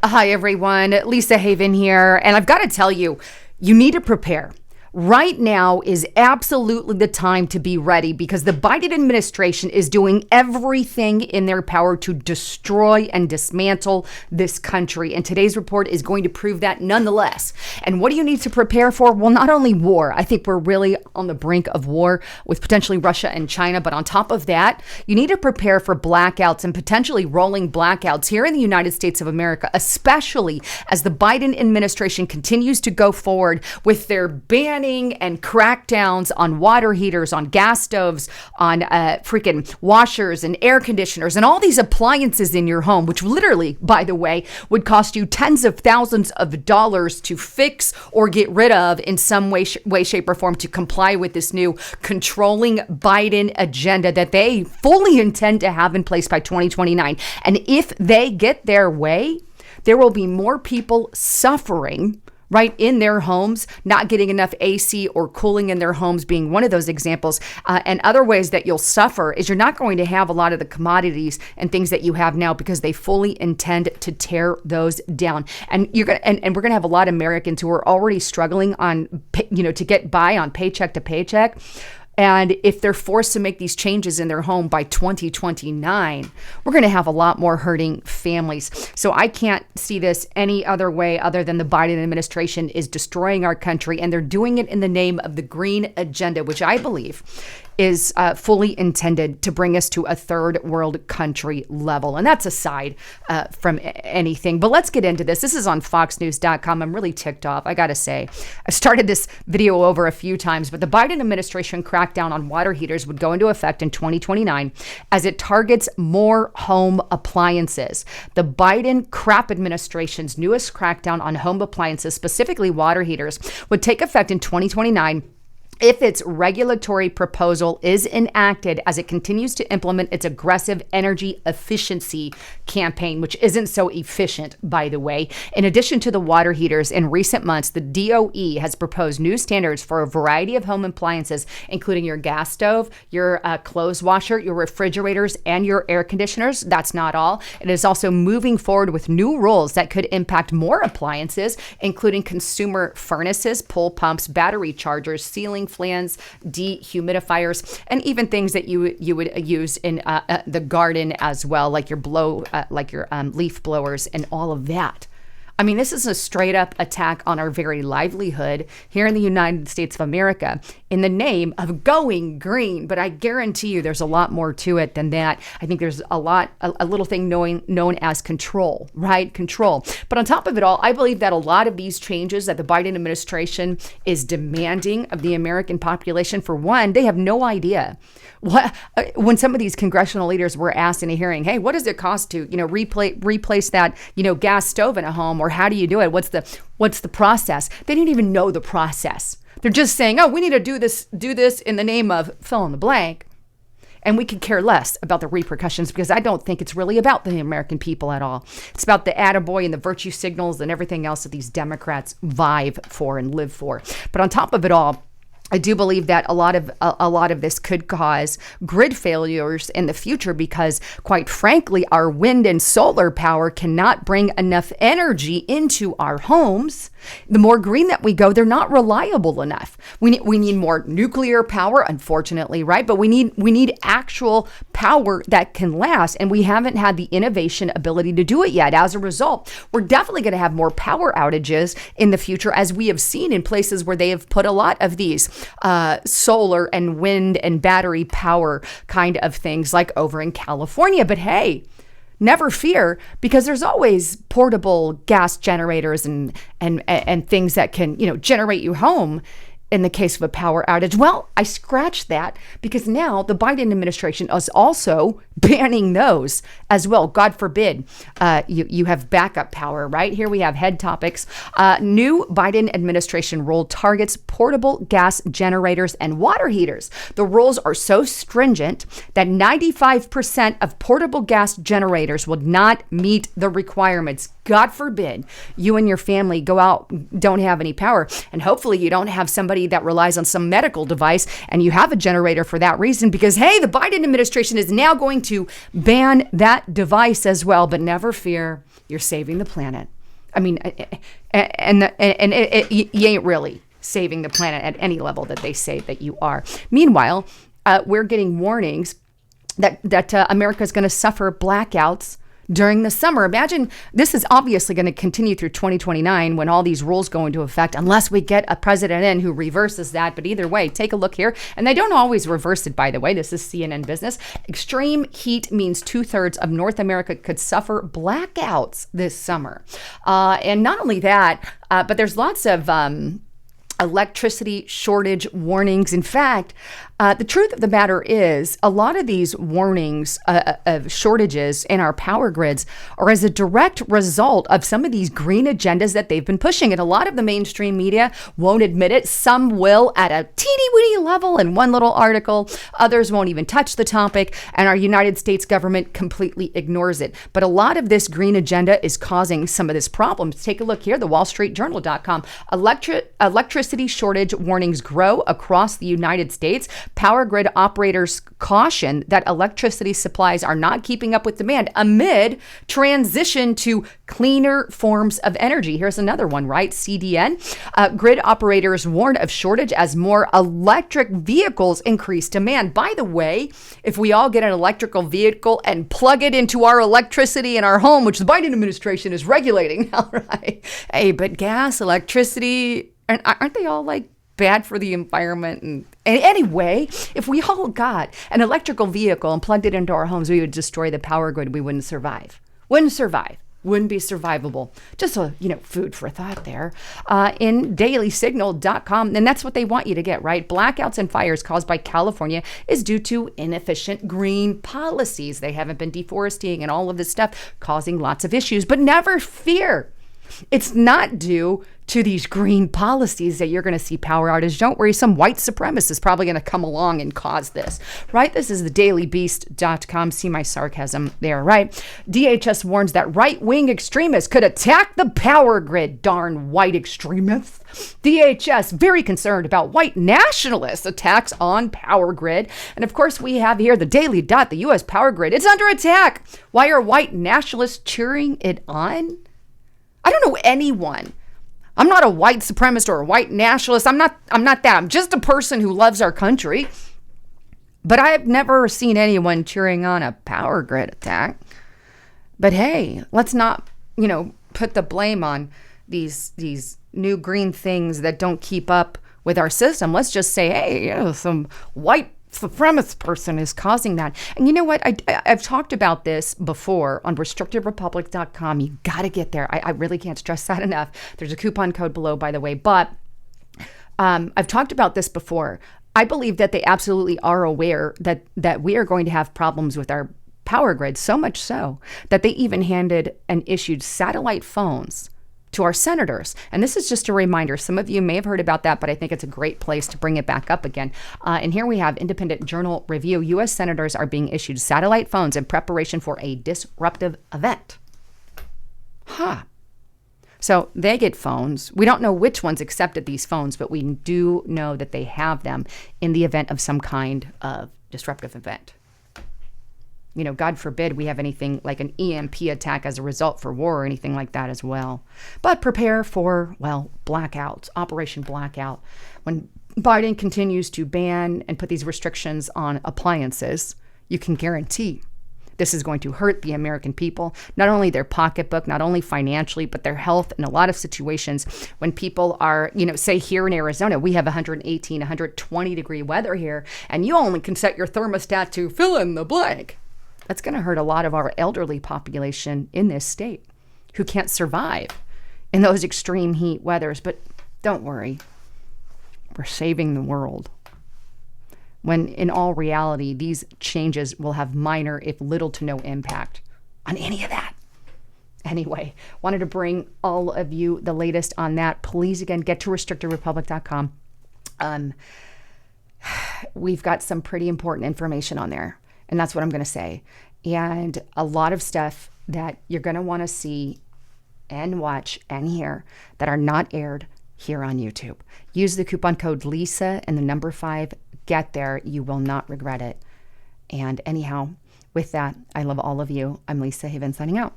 Hi, everyone. Lisa Haven here. And I've got to tell you, you need to prepare. Right now is absolutely the time to be ready because the Biden administration is doing everything in their power to destroy and dismantle this country. And today's report is going to prove that nonetheless. And what do you need to prepare for? Well, not only war. I think we're really on the brink of war with potentially Russia and China. But on top of that, you need to prepare for blackouts and potentially rolling blackouts here in the United States of America, especially as the Biden administration continues to go forward with their banning and crackdowns on water heaters, on gas stoves, on freaking washers and air conditioners and all these appliances in your home, which literally, by the way, would cost you tens of thousands of dollars to fix or get rid of in some way, shape, or form to comply with this new controlling Biden agenda that they fully intend to have in place by 2029. And if they get their way, there will be more people suffering right in their homes, not getting enough AC or cooling in their homes being one of those examples. And other ways that you'll suffer is you're not going to have a lot of the commodities and things that you have now because they fully intend to tear those down. And we're going to have a lot of Americans who are already struggling on, to get by on paycheck to paycheck. And if they're forced to make these changes in their home by 2029, we're going to have a lot more hurting families. So I can't see this any other way other than the Biden administration is destroying our country, and they're doing it in the name of the green agenda, which I believe is fully intended to bring us to a third world country level. And that's aside from anything. But let's get into this. This is on foxnews.com. I'm really ticked off, I got to say. I started this video over a few times, but the Biden administration crackdown on water heaters would go into effect in 2029 as it targets more home appliances. The Biden crap administration's newest crackdown on home appliances, specifically water heaters, would take effect in 2029 if its regulatory proposal is enacted as it continues to implement its aggressive energy efficiency campaign, which isn't so efficient, by the way. In addition to the water heaters, in recent months, the DOE has proposed new standards for a variety of home appliances, including your gas stove, your clothes washer, your refrigerators, and your air conditioners. That's not all. It is also moving forward with new rules that could impact more appliances, including consumer furnaces, pool pumps, battery chargers, ceiling fans, dehumidifiers, and even things that you would use in the garden as well, like your leaf blowers and all of that. I mean, this is a straight up attack on our very livelihood here in the United States of America in the name of going green. But I guarantee you there's a lot more to it than that. I think there's a little thing known as control, right? Control. But on top of it all, I believe that a lot of these changes that the Biden administration is demanding of the American population, for one, they have no idea. When some of these congressional leaders were asked in a hearing, hey, what does it cost to, replace that, gas stove in a home, or how do you do it? What's the process? They didn't even know the process. They're just saying, oh, we need to do this in the name of fill in the blank. And we could care less about the repercussions because I don't think it's really about the American people at all. It's about the attaboy and the virtue signals and everything else that these Democrats vive for and live for. But on top of it all, I do believe that a lot of this could cause grid failures in the future because, quite frankly, our wind and solar power cannot bring enough energy into our homes. The more green that we go, they're not reliable enough. We need more nuclear power, unfortunately, right? But we need actual power that can last, and we haven't had the innovation ability to do it yet. As a result, we're definitely going to have more power outages in the future, as we have seen in places where they have put a lot of these solar and wind and battery power kind of things, like over in California. But hey, never fear, because there's always portable gas generators and things that can, generate you home in the case of a power outage. Well, I scratched that because now the Biden administration is also banning those as well. God forbid you have backup power, right? Here we have head topics. New Biden administration rule targets portable gas generators and water heaters. The rules are so stringent that 95% of portable gas generators will not meet the requirements. God forbid you and your family go out, don't have any power, and hopefully you don't have somebody that relies on some medical device and you have a generator for that reason, because hey, the Biden administration is now going to ban that device as well. But never fear, you're saving the planet. I mean, you ain't really saving the planet at any level that they say that you are. Meanwhile, we're getting warnings that America is going to suffer blackouts during the summer. Imagine, this is obviously going to continue through 2029 when all these rules go into effect, unless we get a president in who reverses that. But either way, take a look here. And they don't always reverse it, by the way. This is CNN Business. Extreme heat means 2/3 of North America could suffer blackouts this summer. And not only that, but there's lots of electricity shortage warnings. In fact, the truth of the matter is a lot of these warnings of shortages in our power grids are as a direct result of some of these green agendas that they've been pushing. And a lot of the mainstream media won't admit it. Some will at a teeny-weeny level in one little article. Others won't even touch the topic. And our United States government completely ignores it. But a lot of this green agenda is causing some of this problem. Take a look here, the WallStreetJournal.com. Electricity shortage warnings grow across the United States. Power grid operators caution that electricity supplies are not keeping up with demand amid transition to cleaner forms of energy. Here's another one, right? CDN. Grid operators warn of shortage as more electric vehicles increase demand. By the way, if we all get an electrical vehicle and plug it into our electricity in our home, which the Biden administration is regulating, all right? Hey, but gas, electricity, aren't they all like bad for the environment? And anyway, if we all got an electrical vehicle and plugged it into our homes, we would destroy the power grid. We wouldn't survive. Wouldn't be survivable. Just food for thought there. In dailysignal.com, and that's what they want you to get, right? Blackouts and fires caused by California is due to inefficient green policies. They haven't been deforesting and all of this stuff, causing lots of issues. But never fear. It's not due to these green policies that you're going to see power outages. Don't worry, some white supremacist is probably going to come along and cause this, right? This is the dailybeast.com. See my sarcasm there, right? DHS warns that right-wing extremists could attack the power grid. Darn white extremists. DHS very concerned about white nationalist attacks on power grid. And of course, we have here the Daily Dot, the U.S. power grid. It's under attack. Why are white nationalists cheering it on? I don't know anyone. I'm not a white supremacist or a white nationalist. I'm not that. I'm just a person who loves our country. But I've never seen anyone cheering on a power grid attack. But hey, let's not, put the blame on these new green things that don't keep up with our system. Let's just say, hey, some white supremacist person is causing that. And you know what? I've talked about this before on restrictiverepublic.com. You got to get there. I really can't stress that enough. There's a coupon code below, by the way. But I've talked about this before. I believe that they absolutely are aware that we are going to have problems with our power grid, so much so that they even handed and issued satellite phones to our senators. And this is just a reminder. Some of you may have heard about that, but I think it's a great place to bring it back up again. And here we have Independent Journal Review. U.S. senators are being issued satellite phones in preparation for a disruptive event. So they get phones. We don't know which ones accepted these phones, but we do know that they have them in the event of some kind of disruptive event. God forbid we have anything like an EMP attack as a result for war or anything like that as well. But prepare for, blackouts, Operation Blackout. When Biden continues to ban and put these restrictions on appliances, you can guarantee this is going to hurt the American people, not only their pocketbook, not only financially, but their health in a lot of situations. When people are, say here in Arizona, we have 118, 120 degree weather here, and you only can set your thermostat to fill in the blank. That's going to hurt a lot of our elderly population in this state who can't survive in those extreme heat weathers. But don't worry, we're saving the world. When in all reality, these changes will have minor, if little to no impact on any of that. Anyway, wanted to bring all of you the latest on that. Please, again, get to restrictiverepublic.com. We've got some pretty important information on there. And that's what I'm going to say. And a lot of stuff that you're going to want to see and watch and hear that are not aired here on YouTube. Use the coupon code Lisa and the number 5. Get there. You will not regret it. And anyhow, with that, I love all of you. I'm Lisa Haven signing out.